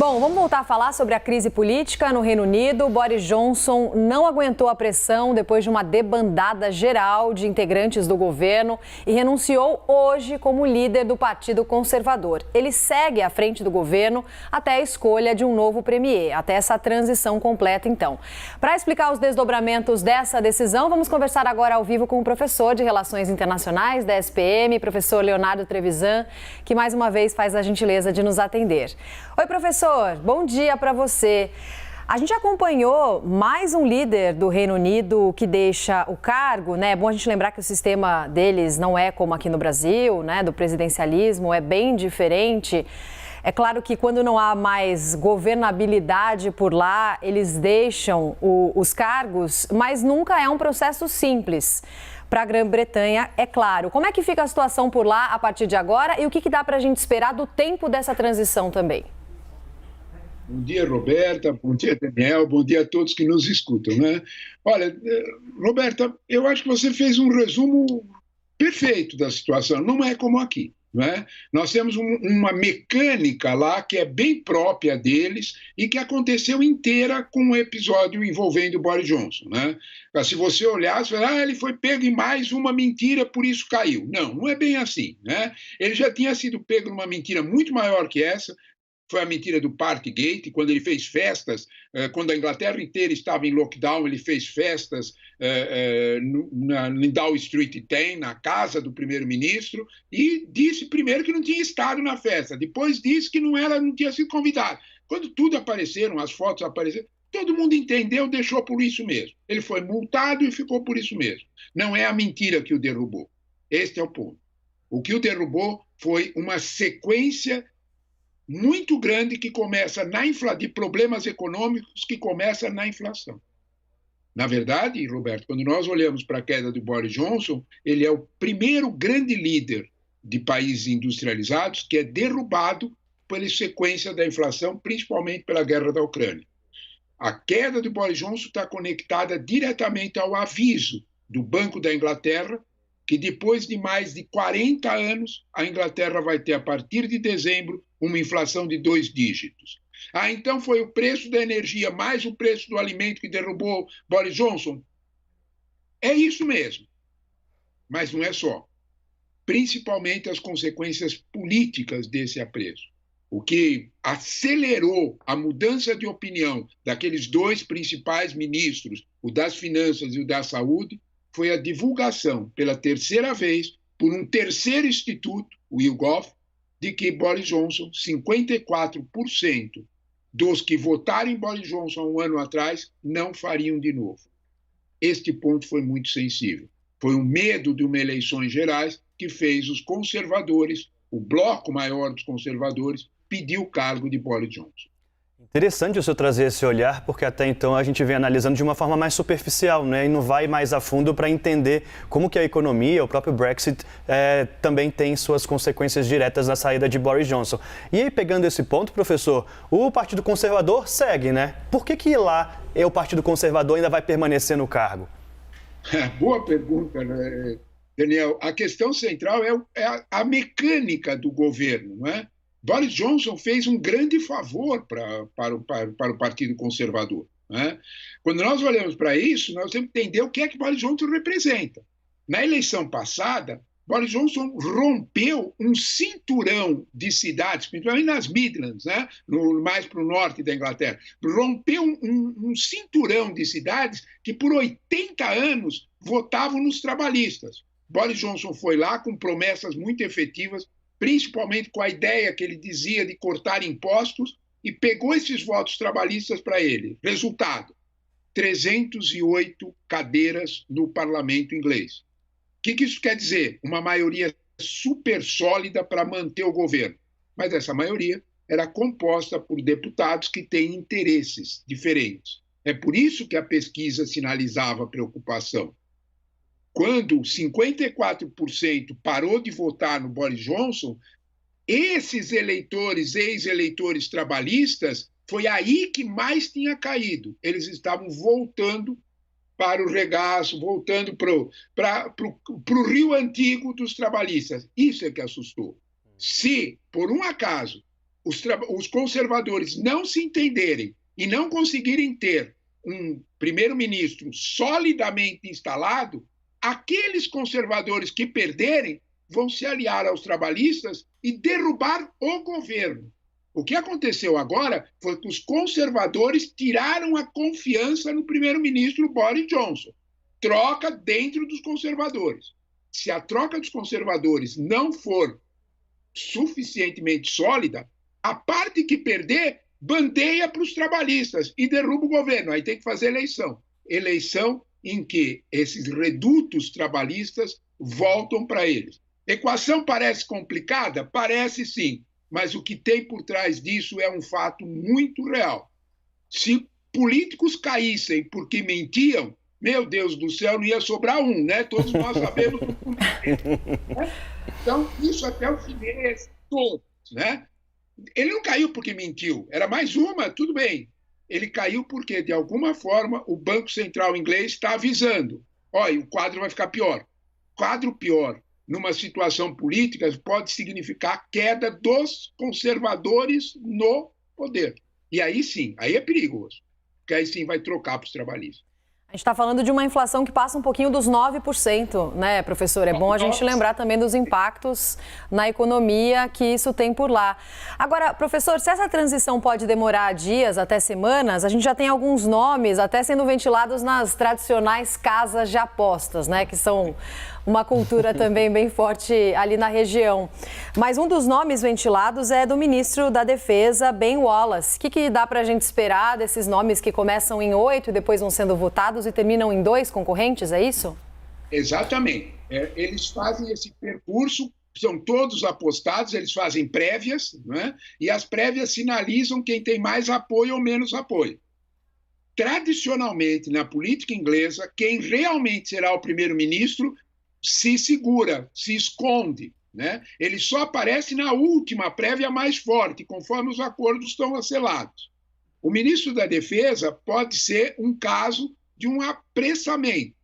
Bom, vamos voltar a falar sobre a crise política no Reino Unido. Boris Johnson não aguentou a pressão depois de uma debandada geral de integrantes do governo e renunciou hoje como líder do Partido Conservador. Ele segue à frente do governo até a escolha de um novo premier, até essa transição completa, então. Para explicar os desdobramentos dessa decisão, vamos conversar agora ao vivo com o professor de Relações Internacionais da SPM, professor Leonardo Trevisan, que mais uma vez faz a gentileza de nos atender. Oi, professor. Bom dia para você. A gente acompanhou mais um líder do Reino Unido que deixa o cargo, né? É bom a gente lembrar que o sistema deles não é como aqui no Brasil, né? Do presidencialismo, é bem diferente. É claro que quando não há mais governabilidade por lá, eles deixam os cargos, mas nunca é um processo simples. Para a Grã-Bretanha, é claro. Como é que fica a situação por lá a partir de agora e o que dá para a gente esperar do tempo dessa transição também? Bom dia, Roberta. Bom dia, Daniel. Bom dia a todos que nos escutam, né? Olha, Roberta, eu acho que você fez um resumo perfeito da situação. Não é como aqui, não é? Nós temos uma mecânica lá que é bem própria deles e que aconteceu inteira com um episódio envolvendo Boris Johnson, né? Se você olhar, você fala, ele foi pego em mais uma mentira, por isso caiu. Não, não é bem assim, né? Ele já tinha sido pego numa mentira muito maior que essa. Foi a mentira do Partygate, quando ele fez festas, quando a Inglaterra inteira estava em lockdown, ele fez festas em Downing Street 10, na casa do primeiro-ministro, e disse primeiro que não tinha estado na festa, depois disse que não tinha sido convidado. Quando tudo apareceram, as fotos apareceram, todo mundo entendeu, deixou por isso mesmo. Ele foi multado e ficou por isso mesmo. Não é a mentira que o derrubou. Este é o ponto. O que o derrubou foi uma sequência muito grande que começa de problemas econômicos que começa na inflação. Na verdade, Roberto, quando nós olhamos para a queda do Boris Johnson, ele é o primeiro grande líder de países industrializados que é derrubado pela sequência da inflação, principalmente pela guerra da Ucrânia. A queda do Boris Johnson está conectada diretamente ao aviso do Banco da Inglaterra que depois de mais de 40 anos, a Inglaterra vai ter, a partir de dezembro, uma inflação de 2 dígitos. Então foi o preço da energia mais o preço do alimento que derrubou Boris Johnson? É isso mesmo. Mas não é só. Principalmente as consequências políticas desse apreço. O que acelerou a mudança de opinião daqueles dois principais ministros, o das Finanças e o da Saúde, foi a divulgação, pela terceira vez, por um terceiro instituto, o YouGov, de que Boris Johnson, 54% dos que votaram em Boris Johnson um ano atrás, não fariam de novo. Este ponto foi muito sensível. Foi um medo de uma eleições gerais que fez os conservadores, o bloco maior dos conservadores, pedir o cargo de Boris Johnson. Interessante o senhor trazer esse olhar, porque até então a gente vem analisando de uma forma mais superficial, né? E não vai mais a fundo para entender como que a economia, o próprio Brexit, também tem suas consequências diretas na saída de Boris Johnson. E aí, pegando esse ponto, professor, o Partido Conservador segue, né? Por que lá o Partido Conservador ainda vai permanecer no cargo? Boa pergunta, né, Daniel. A questão central é a mecânica do governo, não é? Boris Johnson fez um grande favor para o Partido Conservador, né? Quando nós olhamos para isso, nós temos que entender o que é que Boris Johnson representa. Na eleição passada, Boris Johnson rompeu um cinturão de cidades, principalmente nas Midlands, né? Mais para o norte da Inglaterra, rompeu um cinturão de cidades que por 80 anos votavam nos trabalhistas. Boris Johnson foi lá com promessas muito efetivas, principalmente com a ideia que ele dizia de cortar impostos, e pegou esses votos trabalhistas para ele. Resultado, 308 cadeiras no parlamento inglês. O que isso quer dizer? Uma maioria super sólida para manter o governo. Mas essa maioria era composta por deputados que têm interesses diferentes. É por isso que a pesquisa sinalizava preocupação. Quando 54% parou de votar no Boris Johnson, esses eleitores, ex-eleitores trabalhistas, foi aí que mais tinha caído. Eles estavam voltando para o regaço, voltando para o Rio Antigo dos trabalhistas. Isso é que assustou. Se, por um acaso, os conservadores não se entenderem e não conseguirem ter um primeiro-ministro solidamente instalado, aqueles conservadores que perderem vão se aliar aos trabalhistas e derrubar o governo. O que aconteceu agora foi que os conservadores tiraram a confiança no primeiro-ministro Boris Johnson. Troca dentro dos conservadores. Se a troca dos conservadores não for suficientemente sólida, a parte que perder bandeia para os trabalhistas e derruba o governo. Aí tem que fazer eleição. Eleição em que esses redutos trabalhistas voltam para eles. Equação parece complicada? Parece sim, mas o que tem por trás disso é um fato muito real. Se políticos caíssem porque mentiam, meu Deus do céu, não ia sobrar um, né? Todos nós sabemos. Então, isso até o chinês, todos, né? Ele não caiu porque mentiu, era mais uma, tudo bem. Ele caiu porque, de alguma forma, o Banco Central inglês está avisando. Olha, o quadro vai ficar pior. Quadro pior numa situação política pode significar queda dos conservadores no poder. E aí sim, aí é perigoso, porque aí sim vai trocar para os trabalhistas. A gente está falando de uma inflação que passa um pouquinho dos 9%, né, professor? É bom a gente lembrar também dos impactos na economia que isso tem por lá. Agora, professor, se essa transição pode demorar dias até semanas, a gente já tem alguns nomes até sendo ventilados nas tradicionais casas de apostas, né, que são uma cultura também bem forte ali na região. Mas um dos nomes ventilados é do ministro da Defesa, Ben Wallace. O que dá para a gente esperar desses nomes que começam em 8 e depois vão sendo votados e terminam em 2 concorrentes, é isso? Exatamente. Eles fazem esse percurso, são todos apostados, eles fazem prévias, né? E as prévias sinalizam quem tem mais apoio ou menos apoio. Tradicionalmente, na política inglesa, quem realmente será o primeiro-ministro se segura, se esconde, né? Ele só aparece na última prévia mais forte, conforme os acordos estão selados. O ministro da Defesa pode ser um caso de um apressamento.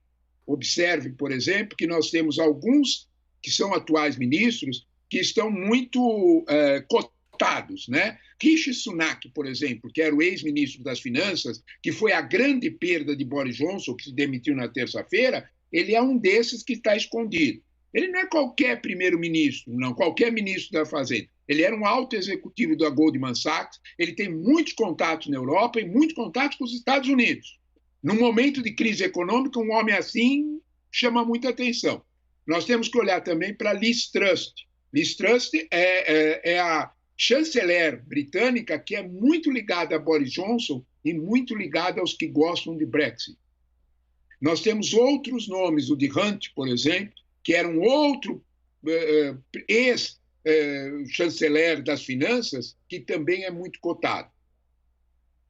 Observe, por exemplo, que nós temos alguns que são atuais ministros que estão muito cotados, né? Rishi Sunak, por exemplo, que era o ex-ministro das Finanças, que foi a grande perda de Boris Johnson, que se demitiu na terça-feira, ele é um desses que está escondido. Ele não é qualquer primeiro-ministro, não, qualquer ministro da Fazenda. Ele era um alto executivo da Goldman Sachs, ele tem muitos contatos na Europa e muitos contatos com os Estados Unidos. Num momento de crise econômica, um homem assim chama muita atenção. Nós temos que olhar também para Liz Truss. Liz Truss é a chanceler britânica que é muito ligada a Boris Johnson e muito ligada aos que gostam de Brexit. Nós temos outros nomes, o de Hunt, por exemplo, que era um outro ex-chanceler das finanças, que também é muito cotado.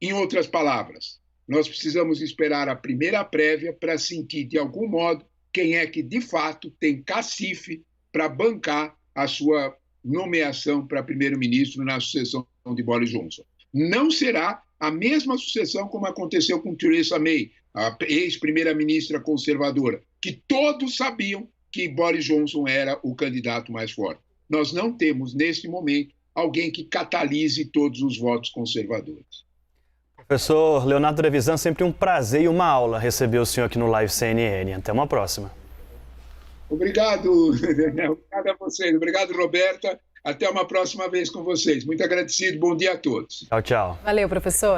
Em outras palavras, nós precisamos esperar a primeira prévia para sentir, de algum modo, quem é que, de fato, tem cacife para bancar a sua nomeação para primeiro-ministro na sucessão de Boris Johnson. Não será a mesma sucessão como aconteceu com Theresa May, a ex-primeira-ministra conservadora, que todos sabiam que Boris Johnson era o candidato mais forte. Nós não temos, neste momento, alguém que catalise todos os votos conservadores. Professor Leonardo Trevisan, sempre um prazer e uma aula receber o senhor aqui no Live CNN. Até uma próxima. Obrigado, Daniel. Obrigado a vocês. Obrigado, Roberta. Até uma próxima vez com vocês. Muito agradecido. Bom dia a todos. Tchau, tchau. Valeu, professor.